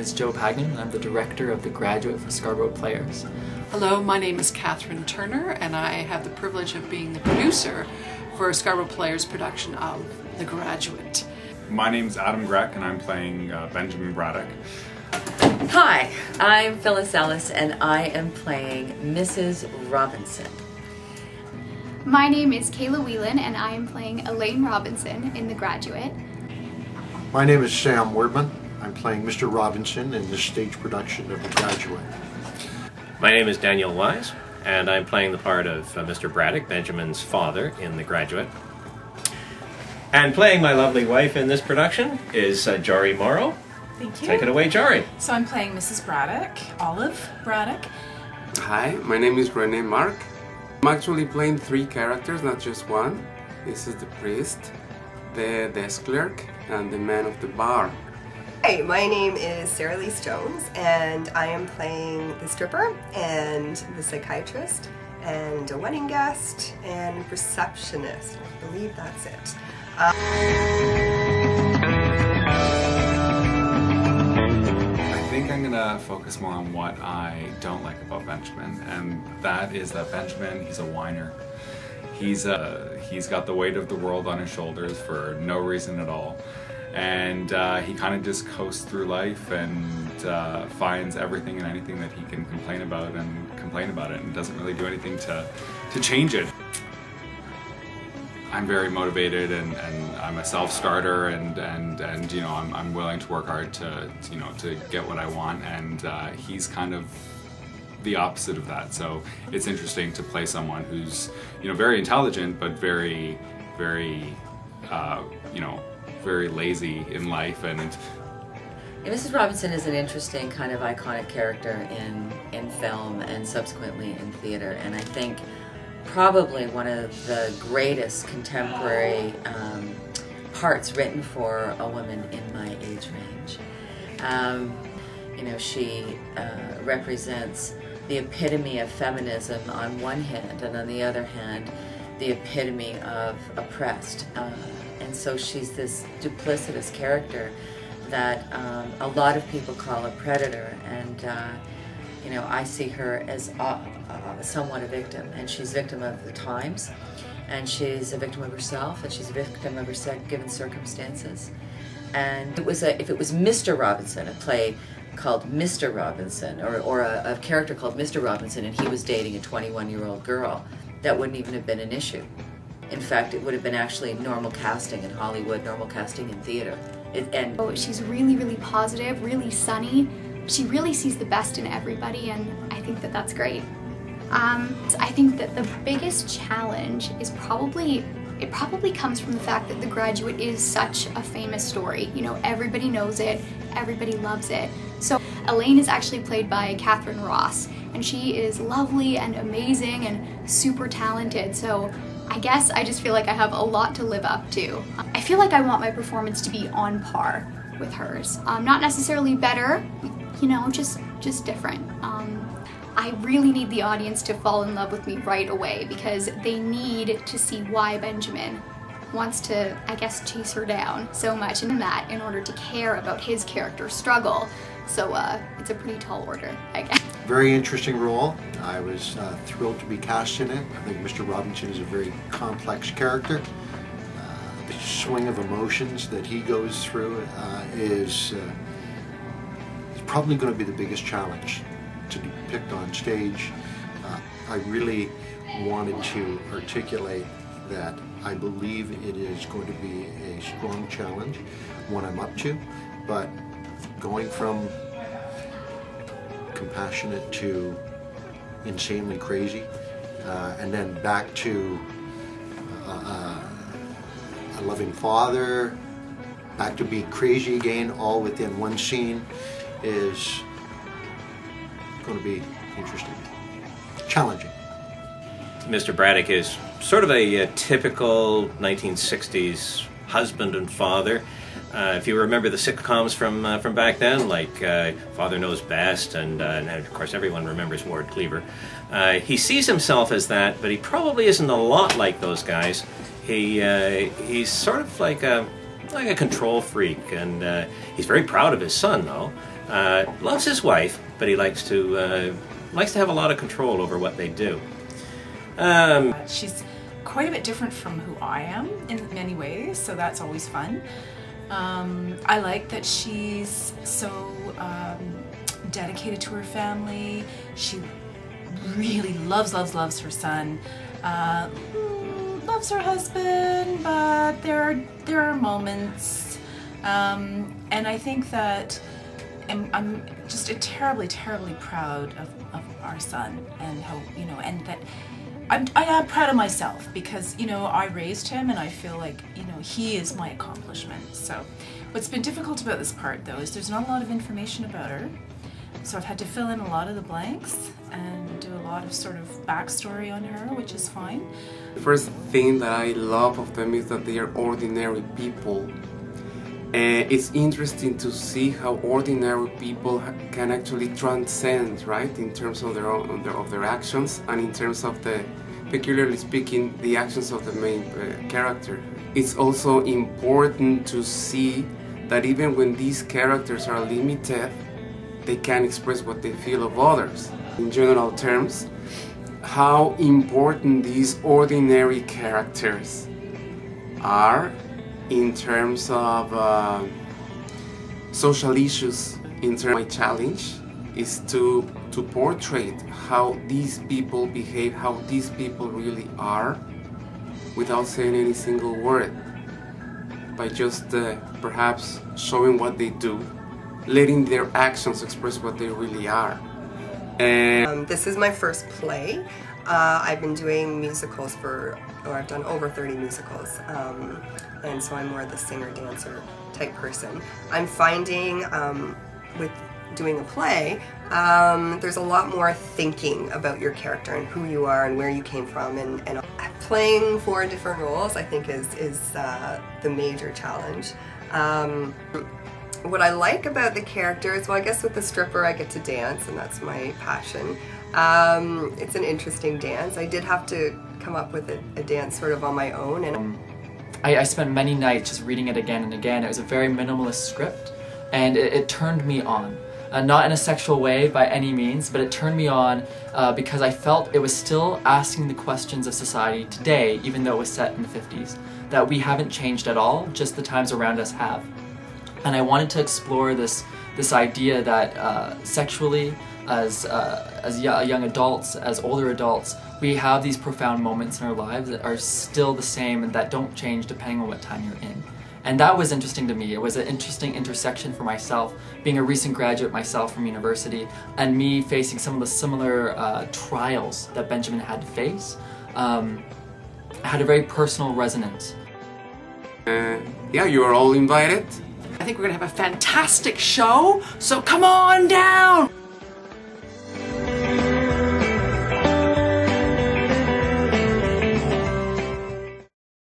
is Joe Pagnon, and I'm the director of The Graduate for Scarborough Players. Hello, my name is Katherine Turner, and I have the privilege of being the producer for Scarborough Players' production of The Graduate. My name's Adam Greck, and I'm playing Benjamin Braddock. Hi, I'm Phyllis Ellis, and I am playing Mrs. Robinson. My name is Kayla Whelan, and I am playing Elaine Robinson in The Graduate. My name is Sam Wordman. I'm playing Mr. Robinson in this stage production of The Graduate. My name is Daniel Wise, and I'm playing the part of Mr. Braddock, Benjamin's father, in The Graduate. And playing my lovely wife in this production is Jory Morrow. Thank you. Take it away, Jory. So I'm playing Mrs. Braddock, Olive Braddock. Hi, my name is Renee Mark. I'm actually playing 3 characters, not just one. This is the priest, the desk clerk, and the man of the bar. Hi, my name is Sarah Lise Jones, and I am playing the stripper and the psychiatrist and a wedding guest and receptionist. I believe that's it. I think I'm gonna focus more on what I don't like about Benjamin, and that is that Benjamin, he's a whiner. He's got the weight of the world on his shoulders for no reason at all. And he kind of just coasts through life and finds everything and anything that he can complain about it and doesn't really do anything to change it. I'm very motivated and I'm a self-starter and you know I'm willing to work hard to get what I want, and he's kind of the opposite of that. So it's interesting to play someone who's very intelligent but very very lazy in life. And Mrs. Robinson is an interesting kind of iconic character in film and subsequently in theater, and I think probably one of the greatest contemporary parts written for a woman in my age range. She represents the epitome of feminism on one hand, and on the other hand, the epitome of oppressed. And so she's this duplicitous character that a lot of people call a predator, and I see her as somewhat a victim, and she's a victim of the times, and she's a victim of herself, and she's a victim of her given circumstances. And if it was Mr. Robinson, a play called Mr. Robinson, or a character called Mr. Robinson, and he was dating a 21-year-old girl, that wouldn't even have been an issue. In fact, it would have been actually normal casting in Hollywood, normal casting in theater. She's really, really positive, really sunny. She really sees the best in everybody, and I think that that's great. I think that the biggest challenge is probably comes from the fact that The Graduate is such a famous story. Everybody knows it, everybody loves it. So Elaine is actually played by Catherine Ross, and she is lovely and amazing and super talented. So I guess I just feel like I have a lot to live up to. I feel like I want my performance to be on par with hers. Not necessarily better, just different. I really need the audience to fall in love with me right away, because they need to see why Benjamin wants to, I guess, chase her down so much in order to care about his character's struggle. So it's a pretty tall order, I guess. Very interesting role. I was thrilled to be cast in it. I think Mr. Robinson is a very complex character. The swing of emotions that he goes through is probably going to be the biggest challenge to depict on stage. I really wanted to articulate that I believe it is going to be a strong challenge, one I'm up to, but going from compassionate to insanely crazy, and then back to a loving father, back to being crazy again, all within one scene, is going to be interesting, challenging. Mr. Braddock is sort of a typical 1960s husband and father. If you remember the sitcoms from back then, like Father Knows Best, and of course everyone remembers Ward Cleaver. He sees himself as that, but he probably isn't a lot like those guys. He's sort of like a control freak, and he's very proud of his son, though. Loves his wife, but he likes to have a lot of control over what they do. She's quite a bit different from who I am in many ways, so that's always fun. I like that she's so dedicated to her family. She really loves her son. Loves her husband, but there are moments, and I think that I'm just terribly proud of our son, and how, you know, and that I am proud of myself because, you know, I raised him and I feel like, you know, he is my accomplishment. So what's been difficult about this part though is there's not a lot of information about her, so I've had to fill in a lot of the blanks and do a lot of sort of backstory on her, which is fine. The first thing that I love of them is that they are ordinary people. It's interesting to see how ordinary people can actually transcend, right, in terms of their actions, and in terms of the, peculiarly speaking, the actions of the main character. It's also important to see that even when these characters are limited, they can express what they feel of others. In general terms, how important these ordinary characters are in terms of social issues. In terms of my challenge is to portray how these people behave, how these people really are, without saying any single word, by just perhaps showing what they do, letting their actions express what they really are. And this is my first play. I've been doing musicals I've done over 30 musicals, and so I'm more the singer-dancer type person. I'm finding with doing a play, there's a lot more thinking about your character and who you are and where you came from, and playing 4 different roles I think is the major challenge. What I like about the characters, well, I guess with the stripper I get to dance, and that's my passion. It's an interesting dance. I did have to come up with a dance sort of on my own. And I spent many nights just reading it again and again. It was a very minimalist script, and it turned me on. Not in a sexual way by any means, but it turned me on because I felt it was still asking the questions of society today, even though it was set in the 50s, that we haven't changed at all, just the times around us have. And I wanted to explore this idea that sexually, as young adults, as older adults, we have these profound moments in our lives that are still the same and that don't change depending on what time you're in. And that was interesting to me. It was an interesting intersection for myself, being a recent graduate myself from university, and me facing some of the similar trials that Benjamin had to face. Had a very personal resonance. Yeah, you are all invited. I think we're gonna have a fantastic show, so come on down!